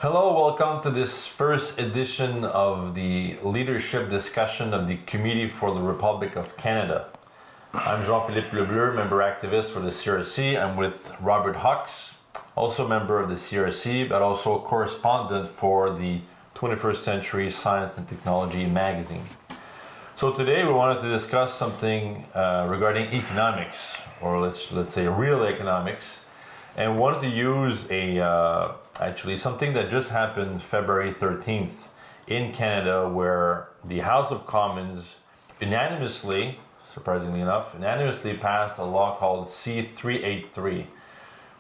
Hello, welcome to this first edition of the leadership discussion of the Committee for the Republic of Canada. I'm Jean-Philippe Lebleu, member activist for the CRC. I'm with Robert Hux, also member of the CRC, but also correspondent for the 21st Century Science and Technology magazine. So today we wanted to discuss something regarding economics, or let's say real economics, and wanted to use actually something that just happened February 13th in Canada, where the House of Commons unanimously, surprisingly enough, passed a law called C-383,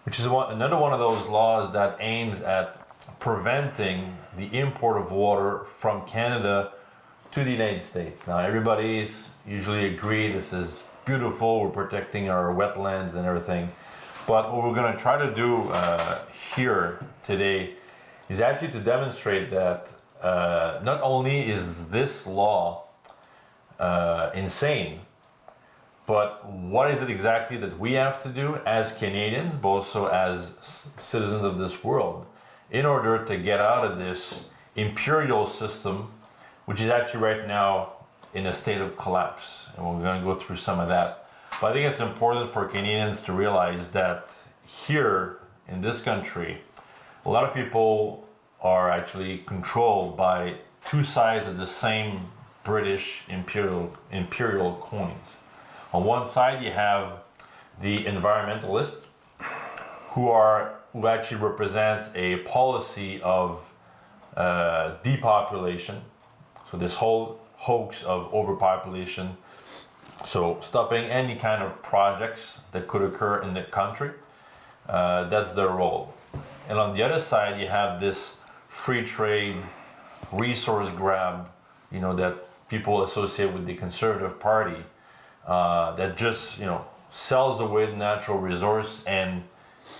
which is another one of those laws that aims at preventing the import of water from Canada to the United States. Now, everybody's usually agree this is beautiful, we're protecting our wetlands and everything. But what we're going to try to do here today is actually to demonstrate that not only is this law insane, but what is it exactly that we have to do as Canadians, but also as citizens of this world, in order to get out of this imperial system, which is actually right now in a state of collapse. And we're going to go through some of that. But I think it's important for Canadians to realize that here in this country, a lot of people are actually controlled by two sides of the same British imperial coins. On one side, you have the environmentalists, who actually represents a policy of depopulation. So this whole hoax of overpopulation. So stopping any kind of projects that could occur in the country, that's their role. And on the other side, you have this free trade, resource grab, that people associate with the Conservative Party, that just, sells away the natural resource and,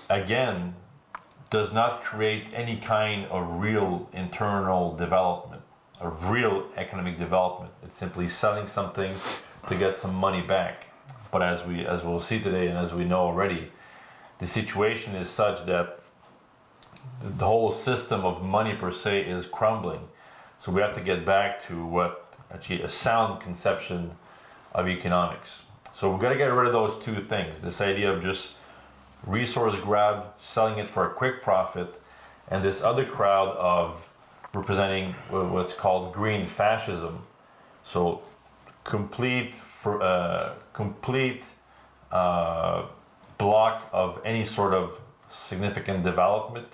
again, does not create any kind of real internal development, of real economic development. It's simply selling something to get some money back. But as we'll see today, and as we know already, the situation is such that the whole system of money per se is crumbling. So we have to get back to what actually a sound conception of economics. So we've got to get rid of those two things, this idea of just resource grab, selling it for a quick profit, and this other crowd of representing what's called green fascism. So complete block of any sort of significant development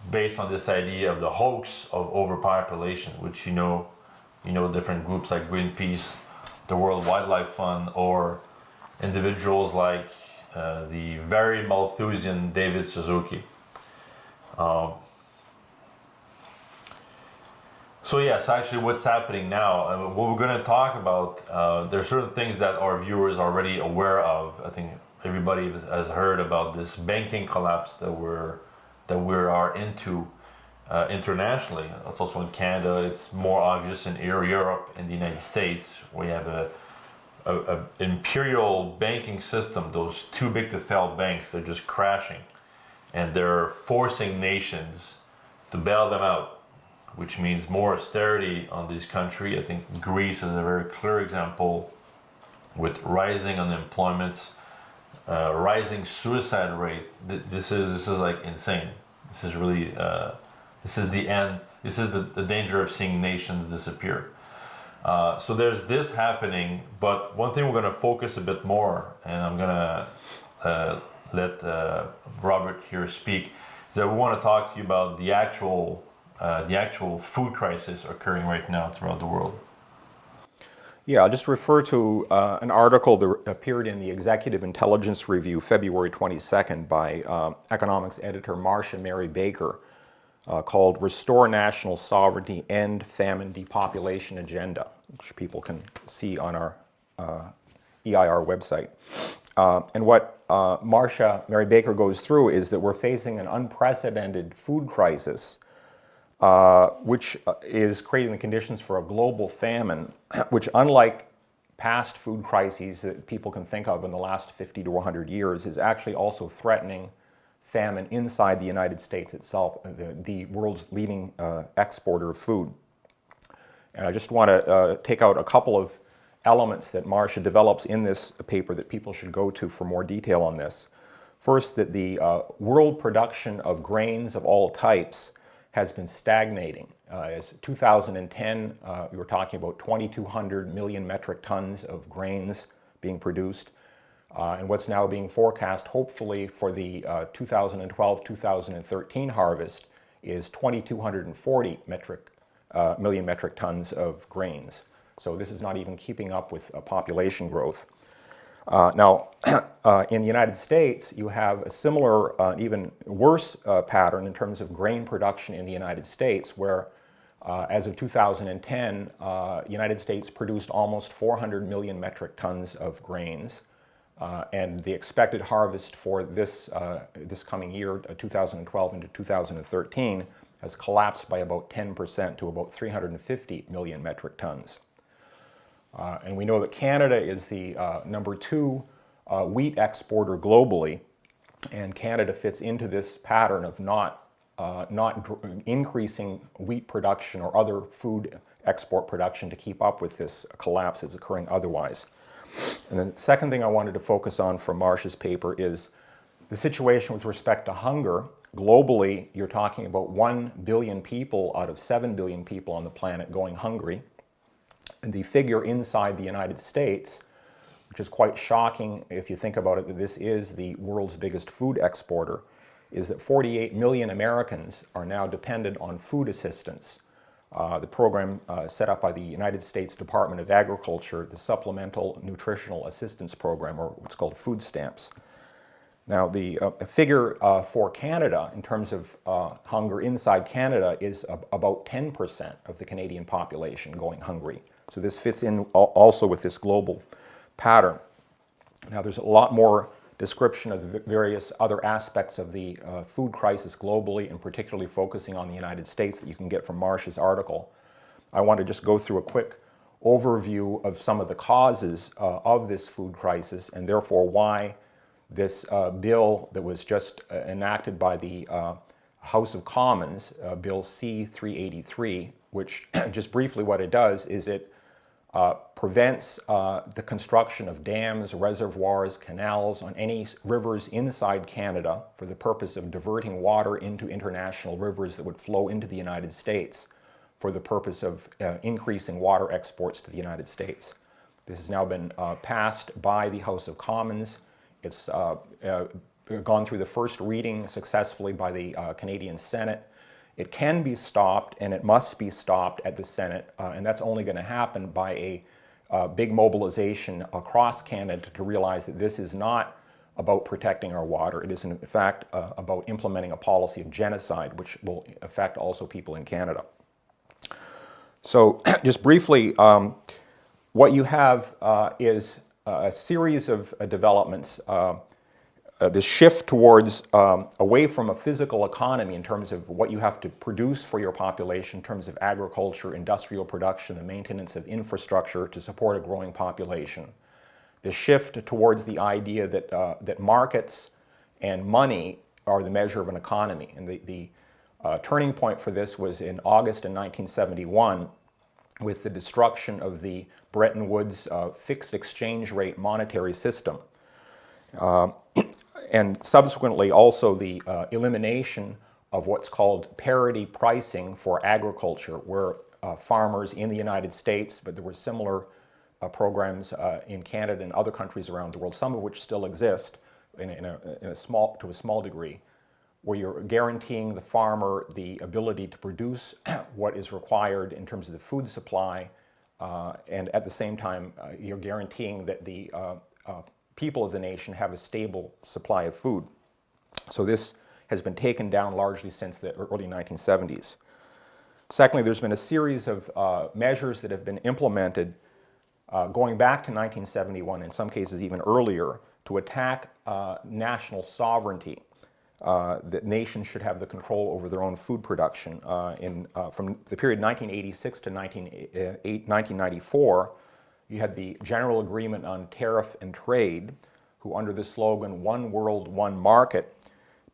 based on this idea of the hoax of overpopulation, which different groups like Greenpeace, the World Wildlife Fund, or individuals like the very Malthusian David Suzuki. So yes, actually what's happening now, what we're going to talk about, there are certain things that our viewers are already aware of. I think everybody has heard about this banking collapse that we are into internationally. It's also in Canada. It's more obvious in Europe and the United States, where you have a imperial banking system. Those too big to fail banks, they're just crashing. And they're forcing nations to bail them out, which means more austerity on this country. I think Greece is a very clear example, with rising unemployment, rising suicide rate. This is like insane. This is really, this is the end. This is the danger of seeing nations disappear. So there's this happening, but one thing we're going to focus a bit more, and I'm going to let Robert here speak, is that we want to talk to you about the actual food crisis occurring right now throughout the world. Yeah, I'll just refer to an article that appeared in the Executive Intelligence Review, February 22nd, by economics editor Marcia Mary Baker, called "Restore National Sovereignty, End Famine Depopulation Agenda," which people can see on our EIR website. And what Marcia Mary Baker goes through is that we're facing an unprecedented food crisis, which is creating the conditions for a global famine, which, unlike past food crises that people can think of in the last 50 to 100 years, is actually also threatening famine inside the United States itself, the world's leading exporter of food. And I just want to take out a couple of elements that Marcia develops in this paper that people should go to for more detail on this. First, that the world production of grains of all types has been stagnating. As 2010, we were talking about 2,200 million metric tons of grains being produced. And what's now being forecast, hopefully, for the 2012-2013 harvest is 2,240 million metric tons of grains. So this is not even keeping up with population growth. Now, in the United States, you have a similar, even worse pattern in terms of grain production in the United States, where as of 2010, the United States produced almost 400 million metric tons of grains. And the expected harvest for this coming year, 2012 into 2013, has collapsed by about 10% to about 350 million metric tons. And we know that Canada is the number 2 wheat exporter globally, and Canada fits into this pattern of not increasing wheat production or other food export production to keep up with this collapse that's occurring otherwise. And then the second thing I wanted to focus on from Marcia's paper is the situation with respect to hunger. Globally, you're talking about 1 billion people out of 7 billion people on the planet going hungry. And the figure inside the United States, which is quite shocking if you think about it, that this is the world's biggest food exporter, is that 48 million Americans are now dependent on food assistance. The program set up by the United States Department of Agriculture, the Supplemental Nutritional Assistance Program, or what's called food stamps. Now, the figure for Canada in terms of hunger inside Canada is about 10% of the Canadian population going hungry. So this fits in also with this global pattern. Now, there's a lot more description of the various other aspects of the food crisis globally, and particularly focusing on the United States, that you can get from Marcia's article. I want to just go through a quick overview of some of the causes of this food crisis, and therefore why this bill that was just enacted by the House of Commons, Bill C-383, which just briefly what it does is it prevents the construction of dams, reservoirs, canals on any rivers inside Canada for the purpose of diverting water into international rivers that would flow into the United States for the purpose of increasing water exports to the United States. This has now been passed by the House of Commons. It's gone through the first reading successfully by the Canadian Senate. It can be stopped, and it must be stopped at the Senate, and that's only going to happen by a big mobilization across Canada to realize that this is not about protecting our water. It is, in fact, about implementing a policy of genocide, which will affect also people in Canada. So just briefly, what you have is a series of developments. This shift towards away from a physical economy in terms of what you have to produce for your population in terms of agriculture, industrial production, the maintenance of infrastructure to support a growing population. The shift towards the idea that, that markets and money are the measure of an economy. And the turning point for this was in August in 1971 with the destruction of the Bretton Woods fixed exchange rate monetary system. And subsequently also the elimination of what's called parity pricing for agriculture, where farmers in the United States, but there were similar programs in Canada and other countries around the world, some of which still exist to a small degree, where you're guaranteeing the farmer the ability to produce what is required in terms of the food supply, and at the same time you're guaranteeing that the people of the nation have a stable supply of food. So this has been taken down largely since the early 1970s. Secondly, there's been a series of measures that have been implemented going back to 1971, in some cases even earlier, to attack national sovereignty. That nations should have the control over their own food production. From the period 1986 to 1994, you had the General Agreement on Tariff and Trade, who under the slogan, "One World, One Market,"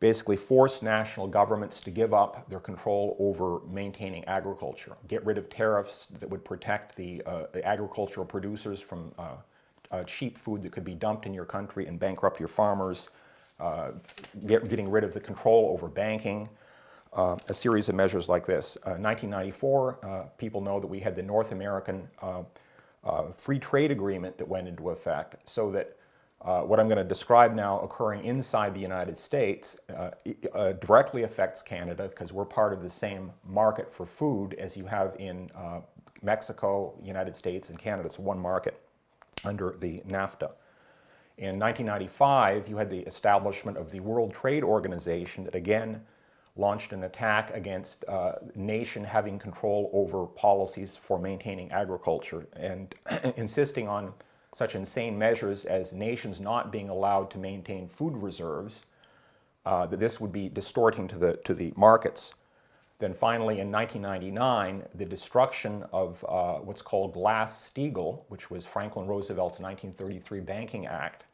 basically force national governments to give up their control over maintaining agriculture, get rid of tariffs that would protect the agricultural producers from cheap food that could be dumped in your country and bankrupt your farmers, getting rid of the control over banking, a series of measures like this. 1994, people know that we had the North American Free Trade Agreement that went into effect, so that what I'm going to describe now occurring inside the United States directly affects Canada, because we're part of the same market for food as you have in Mexico, United States, and Canada. It's one market under the NAFTA. In 1995, you had the establishment of the World Trade Organization that again launched an attack against a nation having control over policies for maintaining agriculture, and insisting on such insane measures as nations not being allowed to maintain food reserves, that this would be distorting to the markets. Then finally in 1999, the destruction of what's called Glass-Steagall, which was Franklin Roosevelt's 1933 Banking Act,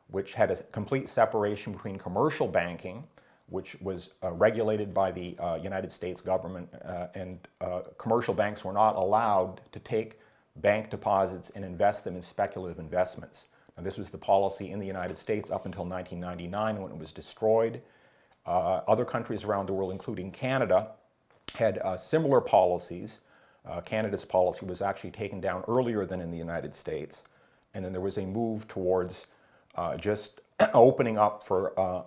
which had a complete separation between commercial banking, which was regulated by the United States government, and commercial banks were not allowed to take bank deposits and invest them in speculative investments. Now, this was the policy in the United States up until 1999 when it was destroyed. Other countries around the world, including Canada, had similar policies. Canada's policy was actually taken down earlier than in the United States. And then there was a move towards just opening up for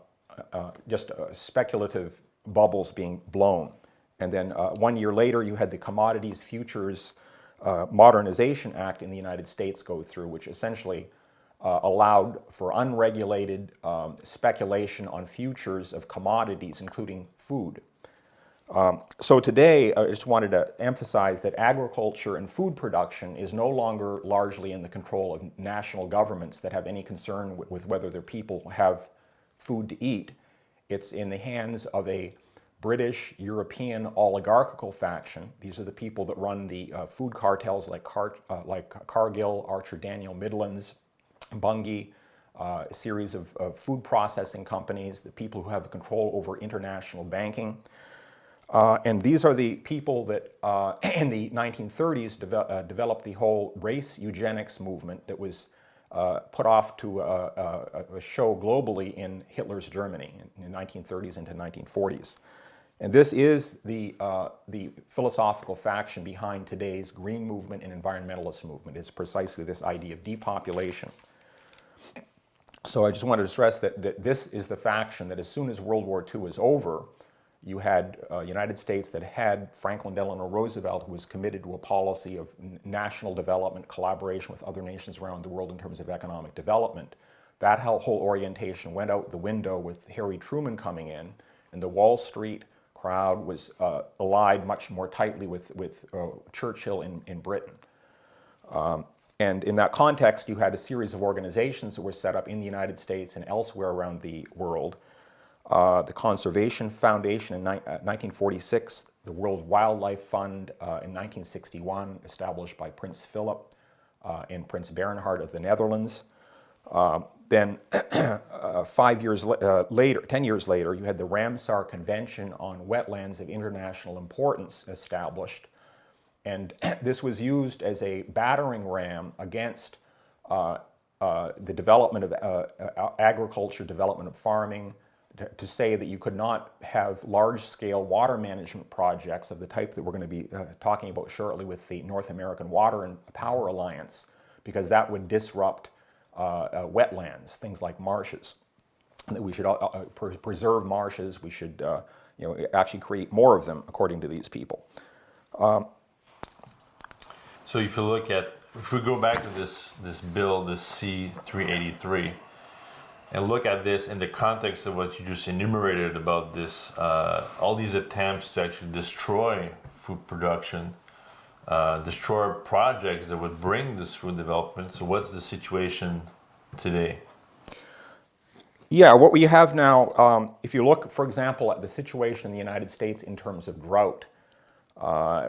just speculative bubbles being blown. And then 1 year later, you had the Commodities Futures Modernization Act in the United States go through, which essentially allowed for unregulated speculation on futures of commodities, including food. So today, I just wanted to emphasize that agriculture and food production is no longer largely in the control of national governments that have any concern with whether their people have food to eat. It's in the hands of a British, European oligarchical faction. These are the people that run the food cartels like Cargill, Archer Daniel Midlands, Bunge, a series of food processing companies, the people who have control over international banking. And these are the people that in the 1930s developed the whole race eugenics movement that was put off to a show globally in Hitler's Germany in the 1930s into 1940s. And this is the philosophical faction behind today's green movement and environmentalist movement. It's precisely this idea of depopulation. So I just wanted to stress that this is the faction that as soon as World War II was over, you had United States that had Franklin Delano Roosevelt, who was committed to a policy of national development, collaboration with other nations around the world in terms of economic development. That whole orientation went out the window with Harry Truman coming in, and the Wall Street crowd was allied much more tightly with Churchill in Britain. And in that context, you had a series of organizations that were set up in the United States and elsewhere around the world. The Conservation Foundation in 1946, the World Wildlife Fund in 1961, established by Prince Philip and Prince Bernhard of the Netherlands. Then 10 years later, you had the Ramsar Convention on Wetlands of International Importance established. And this was used as a battering ram against the development of agriculture, development of farming, to say that you could not have large-scale water management projects of the type that we're going to be talking about shortly with the North American Water and Power Alliance, because that would disrupt wetlands, things like marshes. And that we should preserve marshes. We should actually create more of them, according to these people. So if we go back to this bill, this C-383, and look at this in the context of what you just enumerated about this, all these attempts to actually destroy food production, destroy projects that would bring this food development. So what's the situation today? Yeah, what we have now, if you look, for example, at the situation in the United States in terms of drought,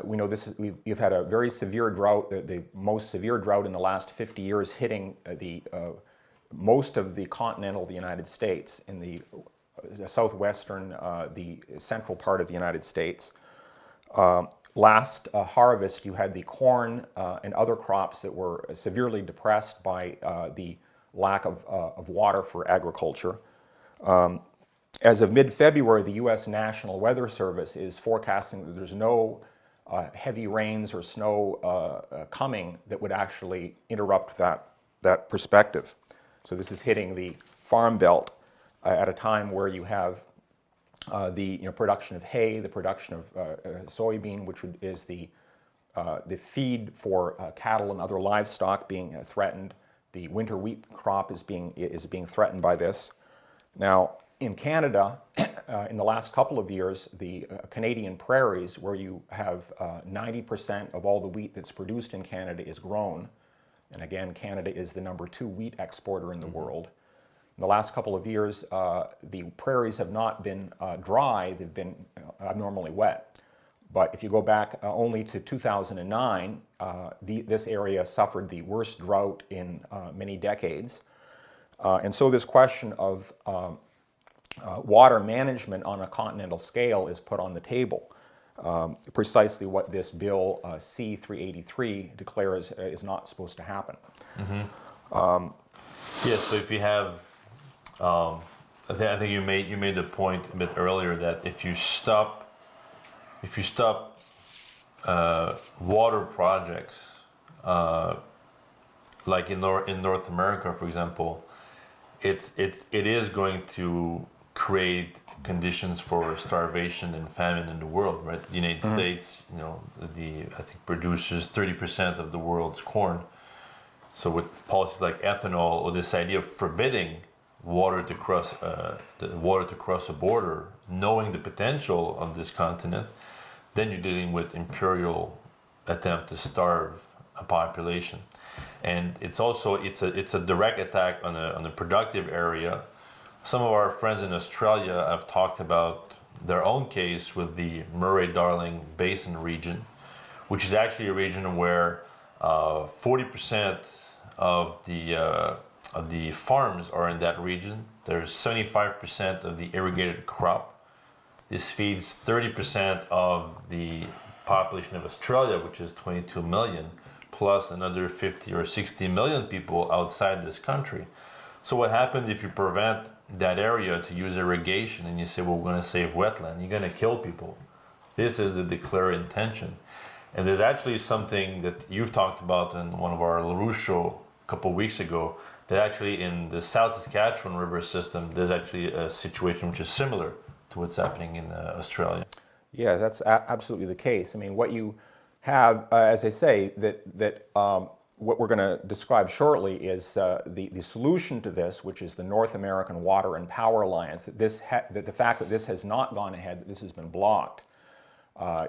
we know we've had a very severe drought, the most severe drought in the last 50 years, hitting most of the continental United States. In the southwestern, the central part of the United States. Last harvest, you had the corn and other crops that were severely depressed by the lack of water for agriculture. As of mid-February, the U.S. National Weather Service is forecasting that there's no heavy rains or snow coming that would actually interrupt that perspective. So this is hitting the farm belt at a time where you have the production of hay, the production of soybean, which is the feed for cattle and other livestock being threatened. The winter wheat crop is being threatened by this. Now, in Canada, in the last couple of years, the Canadian prairies, where you have 90% of all the wheat that's produced in Canada is grown, and again, Canada is the #2 wheat exporter in the world. In the last couple of years, the prairies have not been dry, they've been abnormally wet. But if you go back only to 2009, this area suffered the worst drought in many decades. And so this question of water management on a continental scale is put on the table. Precisely what this bill C-383 declares is not supposed to happen. Yeah, so if you have, I think you made the point a bit earlier that if you stop water projects, like in North America, for example, it is going to create conditions for starvation and famine in the world, right? The United States, I think produces 30% of the world's corn. So with policies like ethanol or this idea of forbidding water to cross a border, knowing the potential of this continent, then you're dealing with imperial attempt to starve a population, and it's a direct attack on a productive area. Some of our friends in Australia have talked about their own case with the Murray-Darling Basin region, which is actually a region where 40% of the farms are in that region. There's 75% of the irrigated crop. This feeds 30% of the population of Australia, which is 22 million, plus another 50 or 60 million people outside this country. So what happens if you prevent that area to use irrigation and you say, well, we're going to save wetland? You're going to kill people. This is the declared intention. And there's actually something that you've talked about in one of our LaRouche show a couple of weeks ago, that actually in the South Saskatchewan river system, there's actually a situation which is similar to what's happening in Australia. Yeah, that's absolutely the case. I mean, what you have, as I say, that what we're going to describe shortly is the solution to this, which is the North American Water and Power Alliance, that the fact that this has not gone ahead, that this has been blocked.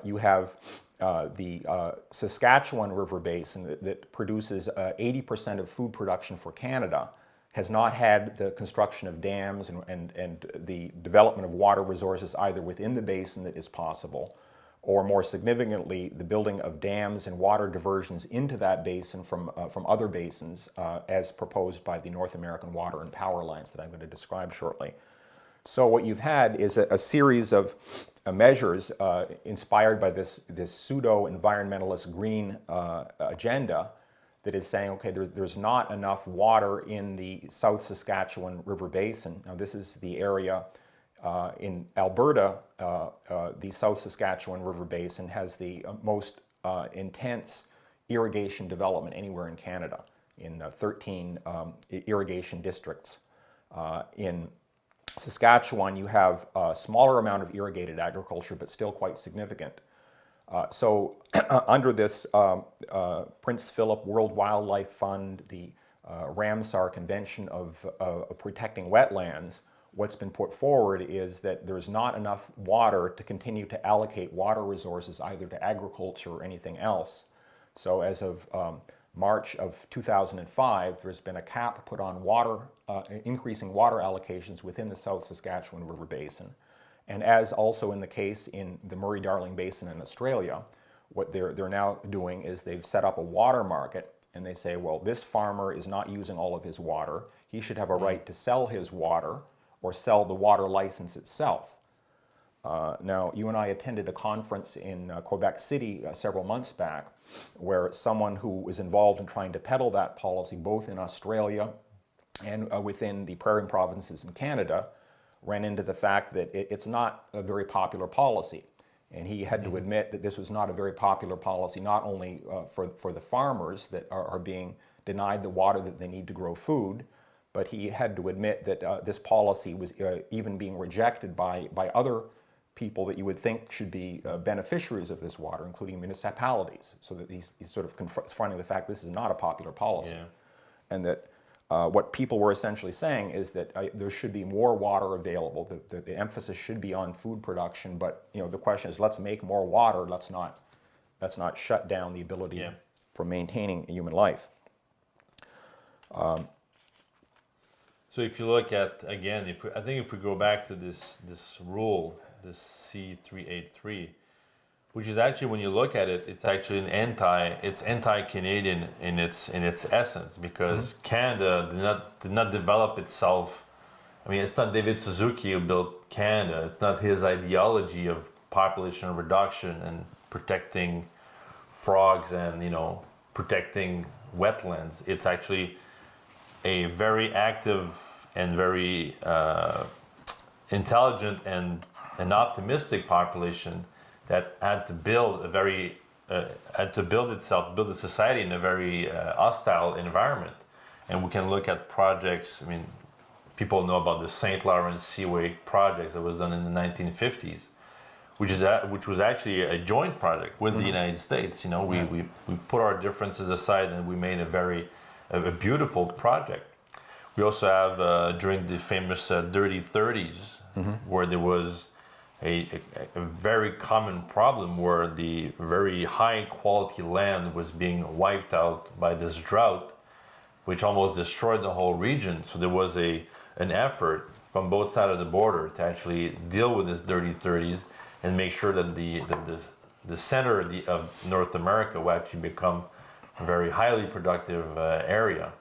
You have the Saskatchewan River Basin that produces 80% of food production for Canada, has not had the construction of dams and the development of water resources either within the basin that is possible, or more significantly, the building of dams and water diversions into that basin from other basins, as proposed by the North American Water and Power Alliance that I'm going to describe shortly. So what you've had is a series of measures inspired by this pseudo-environmentalist green agenda that is saying, okay, there's not enough water in the South Saskatchewan River Basin. Now this is the area in Alberta. The South Saskatchewan River Basin has the most intense irrigation development anywhere in Canada, in 13 irrigation districts. In Saskatchewan, you have a smaller amount of irrigated agriculture, but still quite significant. So under this Prince Philip World Wildlife Fund, the Ramsar Convention of Protecting Wetlands, what's been put forward is that there's not enough water to continue to allocate water resources either to agriculture or anything else. So as of March of 2005, there's been a cap put on water, increasing water allocations within the South Saskatchewan River Basin. And as also in the case in the Murray-Darling Basin in Australia, what they're now doing is they've set up a water market, and they say, well, this farmer is not using all of his water. He should have a right to sell his water or sell the water license itself. Now, you and I attended a conference in Quebec City several months back where someone who was involved in trying to peddle that policy, both in Australia and within the prairie provinces in Canada, ran into the fact that it's not a very popular policy. And he had to admit that this was not a very popular policy, not only for the farmers that are being denied the water that they need to grow food, but he had to admit that this policy was even being rejected by other people that you would think should be beneficiaries of this water, including municipalities. So that he's sort of confronting the fact this is not a popular policy. Yeah. And that what people were essentially saying is that there should be more water available. The emphasis should be on food production, but the question is, let's make more water. Let's not shut down the ability for maintaining human life. So if you look at, again, I think if we go back to this rule, this C-383, which is actually, when you look at it, it's actually it's anti-Canadian in its essence, because Canada did not develop itself. I mean, it's not David Suzuki who built Canada. It's not his ideology of population reduction and protecting frogs and protecting wetlands. It's actually a very active and very intelligent and an optimistic population that had to build build a society in a very hostile environment. And we can look at projects. I mean, people know about the St. Lawrence Seaway project that was done in the 1950s, which was actually a joint project with the United States. We put our differences aside and we made a beautiful project. We also have during the famous dirty 30s, where there was a very common problem where the very high quality land was being wiped out by this drought, which almost destroyed the whole region. So there was an effort from both sides of the border to actually deal with this dirty 30s and make sure that the center of North America will actually become a very highly productive area.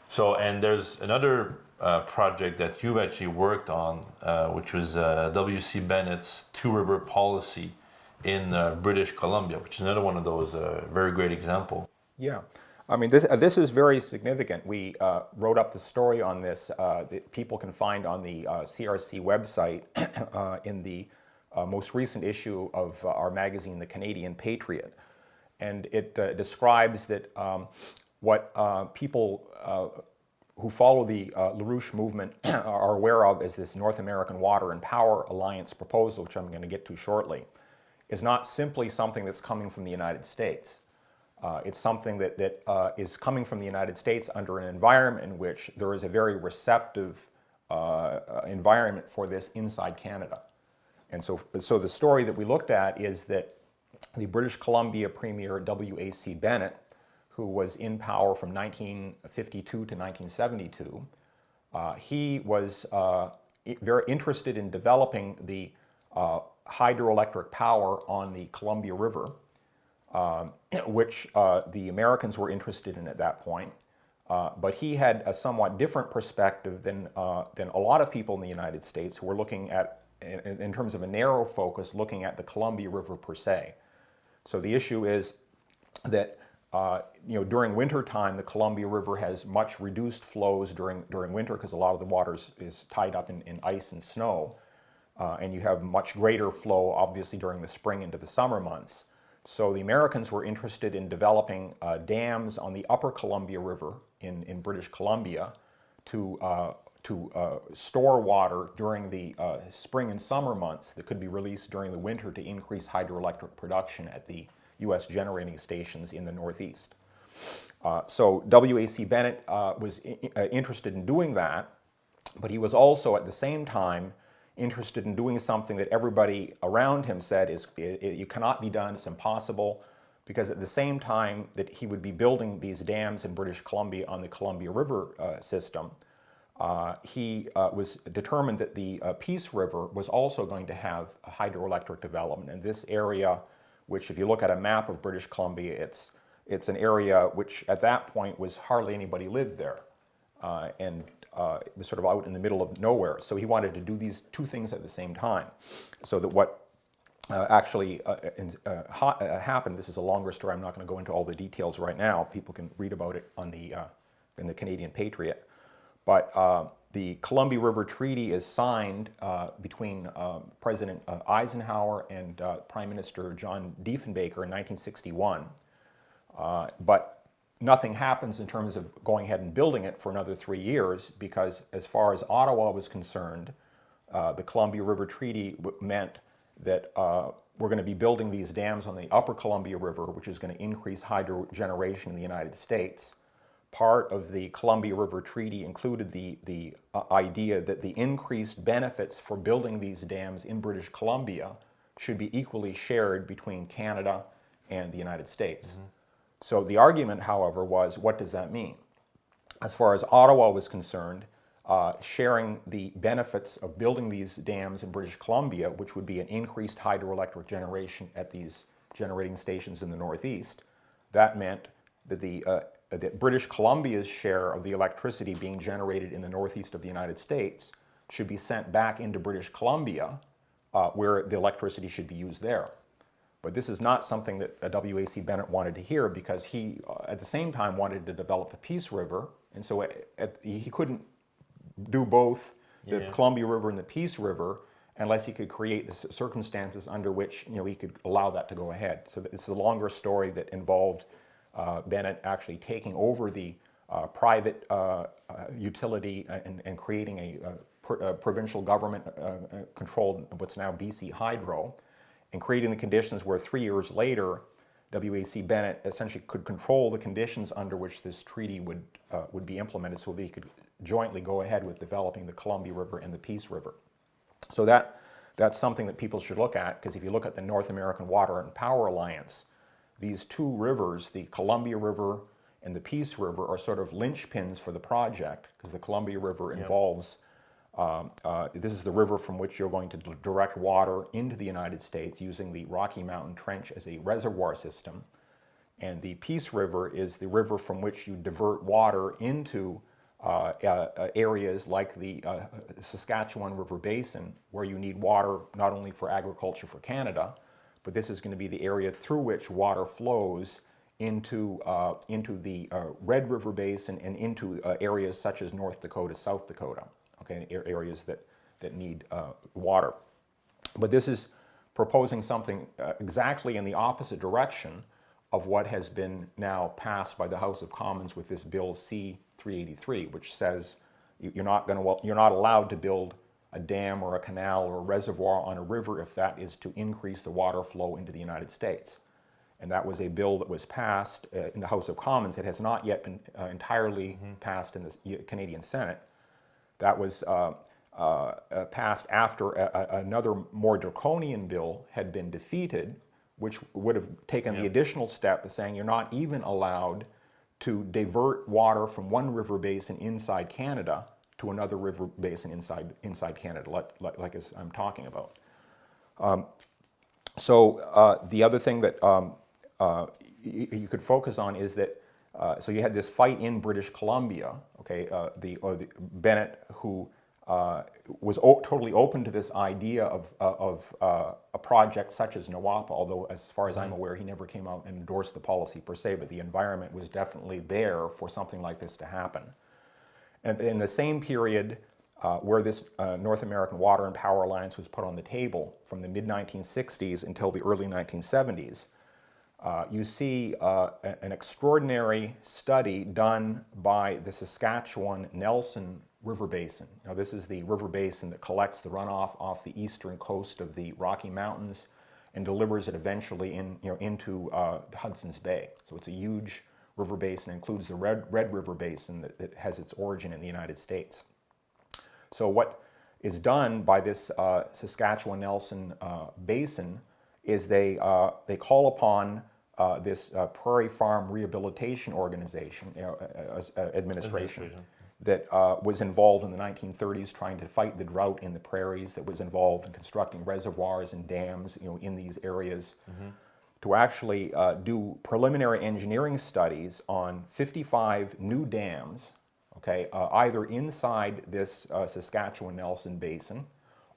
So, and there's another project that you've actually worked on, which was W.C. Bennett's two-river policy in British Columbia, which is another one of those very great example. Yeah, I mean, this is very significant. We wrote up the story on this that people can find on the CRC website in the most recent issue of our magazine, The Canadian Patriot. And it describes that what people who follow the LaRouche movement are aware of as this North American Water and Power Alliance proposal, which I'm going to get to shortly, is not simply something that's coming from the United States. It's something that is coming from the United States under an environment in which there is a very receptive environment for this inside Canada. And so the story that we looked at is that the British Columbia Premier W.A.C. Bennett, who was in power from 1952 to 1972, he was very interested in developing the hydroelectric power on the Columbia River, which the Americans were interested in at that point. But he had a somewhat different perspective than a lot of people in the United States who were looking at, in terms of a narrow focus, looking at the Columbia River per se. So the issue is that during winter time, the Columbia River has much reduced flows during winter because a lot of the water is tied up in ice and snow. And you have much greater flow, obviously, during the spring into the summer months. So the Americans were interested in developing dams on the upper Columbia River in British Columbia to store water during the spring and summer months that could be released during the winter to increase hydroelectric production at the U.S. generating stations in the Northeast. So W.A.C. Bennett was interested in doing that, but he was also at the same time interested in doing something that everybody around him said it cannot be done, it's impossible, because at the same time that he would be building these dams in British Columbia on the Columbia River system, he was determined that the Peace River was also going to have a hydroelectric development. And this area, which if you look at a map of British Columbia, it's an area which at that point was hardly anybody lived there. and it was sort of out in the middle of nowhere. So he wanted to do these two things at the same time. So that what happened, this is a longer story, I'm not going to go into all the details right now, people can read about it on in the Canadian Patriot, but the Columbia River Treaty is signed between President Eisenhower and Prime Minister John Diefenbaker in 1961, but nothing happens in terms of going ahead and building it for another 3 years, because as far as Ottawa was concerned, the Columbia River Treaty meant that we're going to be building these dams on the upper Columbia River, which is going to increase hydro generation in the United States. Part of the Columbia River Treaty included the idea that the increased benefits for building these dams in British Columbia should be equally shared between Canada and the United States. Mm-hmm. So the argument, however, was, what does that mean? As far as Ottawa was concerned, sharing the benefits of building these dams in British Columbia, which would be an increased hydroelectric generation at these generating stations in the Northeast, that meant that that British Columbia's share of the electricity being generated in the Northeast of the United States should be sent back into British Columbia, where the electricity should be used there. But this is not something that W.A.C. Bennett wanted to hear, because he, at the same time, wanted to develop the Peace River, and so he couldn't do both the Columbia River and the Peace River unless he could create the circumstances under which he could allow that to go ahead. So it's a longer story that involved Bennett actually taking over the private utility and creating a provincial government controlled what's now BC Hydro, and creating the conditions where 3 years later W.A.C. Bennett essentially could control the conditions under which this treaty would be implemented, so that he could jointly go ahead with developing the Columbia River and the Peace River. So that's something that people should look at, because if you look at the North American Water and Power Alliance, these two rivers, the Columbia River and the Peace River, are sort of linchpins for the project, because the Columbia River involves, this is the river from which you're going to direct water into the United States using the Rocky Mountain Trench as a reservoir system. And the Peace River is the river from which you divert water into areas like the Saskatchewan River Basin, where you need water not only for agriculture for Canada, but this is going to be the area through which water flows into the Red River Basin and into areas such as North Dakota, South Dakota, okay, areas that need water. But this is proposing something exactly in the opposite direction of what has been now passed by the House of Commons with this bill C-383, which says you're not allowed to build a dam or a canal or a reservoir on a river if that is to increase the water flow into the United States. And that was a bill that was passed in the House of Commons. It has not yet been entirely passed in the Canadian Senate. That was passed after another more draconian bill had been defeated, which would have taken the additional step of saying you're not even allowed to divert water from one river basin inside Canada to another river basin inside Canada, like as I'm talking about. So the other thing that you could focus on is that so you had this fight in British Columbia, okay, the Bennett, who was totally open to this idea of a project such as NAWAPA, although as far as I'm aware, he never came out and endorsed the policy per se, but the environment was definitely there for something like this to happen. And in the same period where this North American Water and Power Alliance was put on the table, from the mid-1960s until the early 1970s, you see an extraordinary study done by the Saskatchewan-Nelson River Basin. Now, this is the river basin that collects the runoff off the eastern coast of the Rocky Mountains and delivers it eventually into the Hudson's Bay. So it's a huge river basin, includes the Red River Basin that has its origin in the United States. So what is done by this Saskatchewan-Nelson Basin is they call upon this Prairie Farm Rehabilitation Organization, administration, that was involved in the 1930s trying to fight the drought in the prairies, that was involved in constructing reservoirs and dams, in these areas, to actually do preliminary engineering studies on 55 new dams, okay, either inside this Saskatchewan-Nelson Basin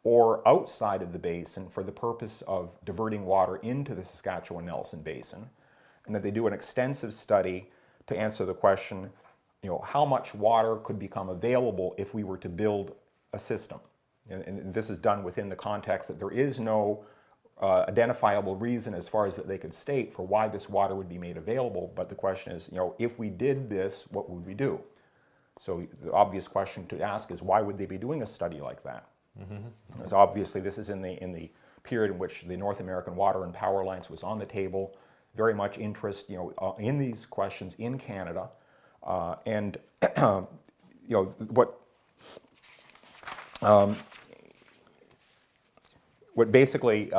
or outside of the basin for the purpose of diverting water into the Saskatchewan-Nelson Basin, and that they do an extensive study to answer the question, how much water could become available if we were to build a system. And this is done within the context that there is no identifiable reason as far as that they could state for why this water would be made available, but the question is, if we did this, what would we do? So the obvious question to ask is, why would they be doing a study like that? Because obviously this is in the period in which the North American Water and Power Alliance was on the table, very much interest in these questions in Canada, and what basically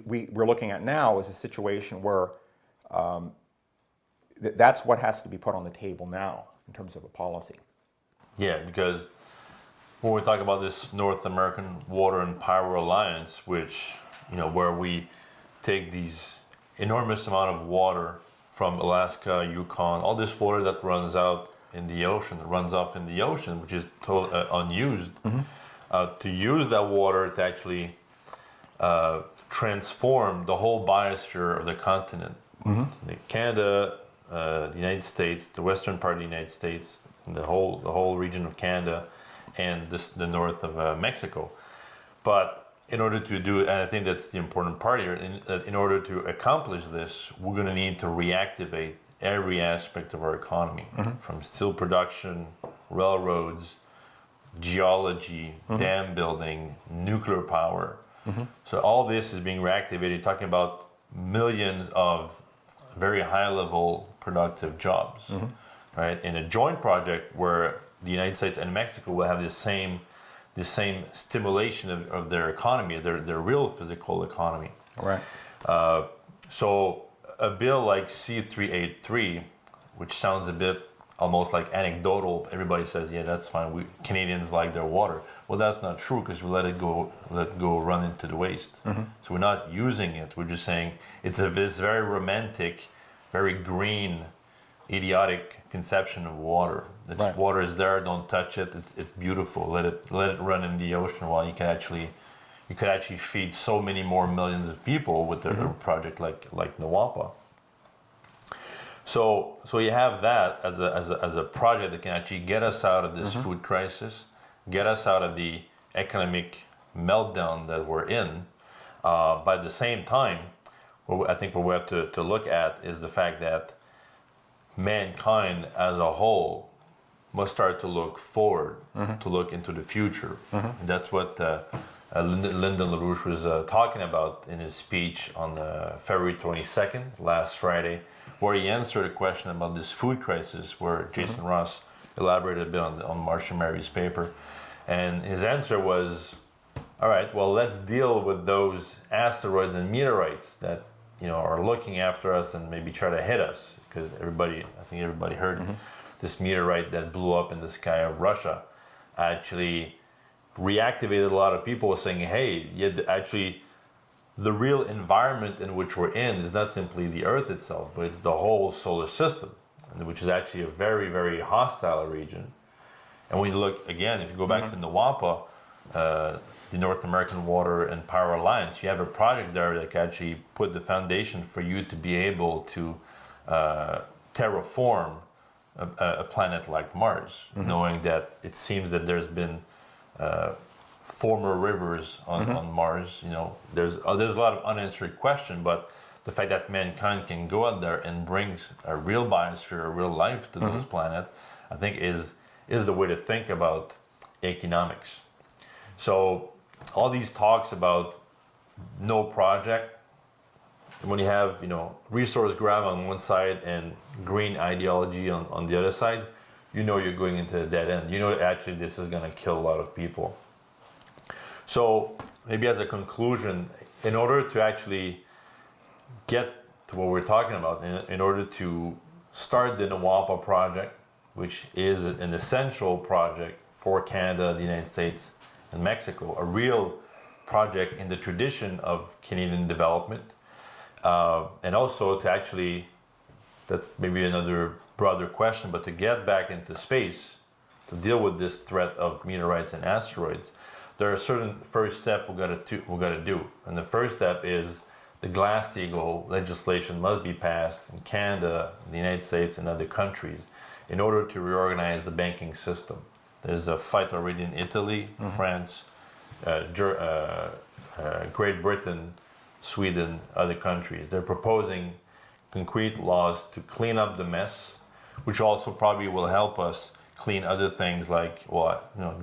we're looking at now is a situation where that's what has to be put on the table now in terms of a policy. Yeah, because when we talk about this North American Water and Power Alliance, which, where we take these enormous amount of water from Alaska, Yukon, all this water that runs out in the ocean, runs off in the ocean, which is unused, to use that water to actually transform the whole biosphere of the continent. Canada, the United States, the western part of the United States, the whole region of Canada, and the north of Mexico. But in order to do it, and I think that's the important part here, in order to accomplish this, we're going to need to reactivate every aspect of our economy, from steel production, railroads, geology, dam building, nuclear power. So all this is being reactivated, talking about millions of very high-level productive jobs, right? In a joint project where the United States and Mexico will have the same stimulation of their economy, their real physical economy. Right. So a bill like C-383, which sounds a bit almost like anecdotal, everybody says, yeah, that's fine. Canadians like their water. Well, that's not true, because we let it go run into the waste. So we're not using it. We're just saying it's this very romantic, very green, idiotic conception of water. Right. Water is there, don't touch it. It's beautiful. Let it run in the ocean, while you could actually feed so many more millions of people with a project like NAWAPA. So you have that as a project that can actually get us out of this food crisis, get us out of the economic meltdown that we're in. But at the same time, I think what we have to look at is the fact that mankind as a whole must start to look forward, to look into the future. And that's what Lyndon LaRouche was talking about in his speech on February 22nd, last Friday, where he answered a question about this food crisis, where Jason Ross elaborated a bit on Marsh and Mary's paper. And his answer was, all right, well, let's deal with those asteroids and meteorites that are looking after us and maybe try to hit us, because I think everybody heard this meteorite that blew up in the sky of Russia actually reactivated a lot of people saying, hey, actually the real environment in which we're in is not simply the Earth itself, but it's the whole solar system, which is actually a very, very hostile region. And when you look, again, if you go back to NAWAPA, the North American Water and Power Alliance, you have a project there that can actually put the foundation for you to be able to terraform a planet like Mars, knowing that it seems that there's been former rivers on Mars. There's a lot of unanswered questions, but the fact that mankind can go out there and bring a real biosphere, a real life to those planets, I think is the way to think about economics. So all these talks about no project, when you have resource grab on one side and green ideology on the other side, you're going into a dead end. Actually this is going to kill a lot of people. So maybe as a conclusion, in order to actually get to what we're talking about, in order to start the NAWAPA project, which is an essential project for Canada, the United States, and Mexico, a real project in the tradition of Canadian development, and also to actually, that's maybe another broader question, but to get back into space, to deal with this threat of meteorites and asteroids, there are certain first steps we got to do. And the first step is the Glass-Steagall legislation must be passed in Canada, the United States, and other countries in order to reorganize the banking system. There's a fight already in Italy, France, Great Britain, Sweden, other countries. They're proposing concrete laws to clean up the mess, which also probably will help us clean other things like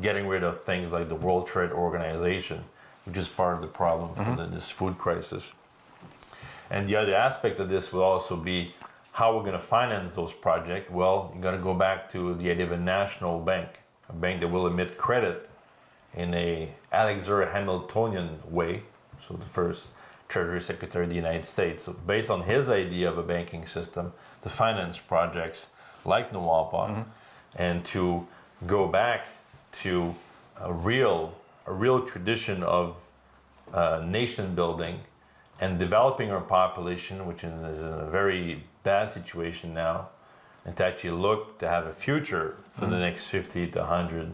getting rid of things like the World Trade Organization, which is part of the problem for this food crisis. And the other aspect of this will also be how we're going to finance those projects. Well, you got to go back to the idea of a national bank, a bank that will emit credit in a Alexander Hamiltonian way. So the first Treasury Secretary of the United States. So based on his idea of a banking system to finance projects like NAWAPA, and to go back to a real tradition of nation building and developing our population, which is in a very bad situation now, and to actually look to have a future for the next 50 to 100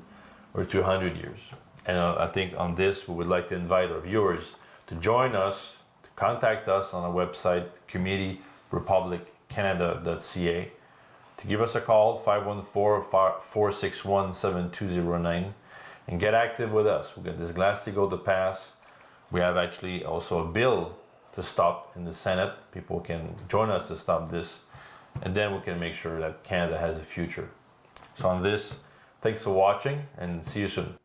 or 200 years. And I think on this, we would like to invite our viewers to join us, to contact us on our website, community.republiccanada.ca, to give us a call, 514-461-7209, and get active with us. We've got this Glass-Steagall to pass. We have actually also a bill to stop in the Senate. People can join us to stop this, and then we can make sure that Canada has a future. So on this, thanks for watching, and see you soon.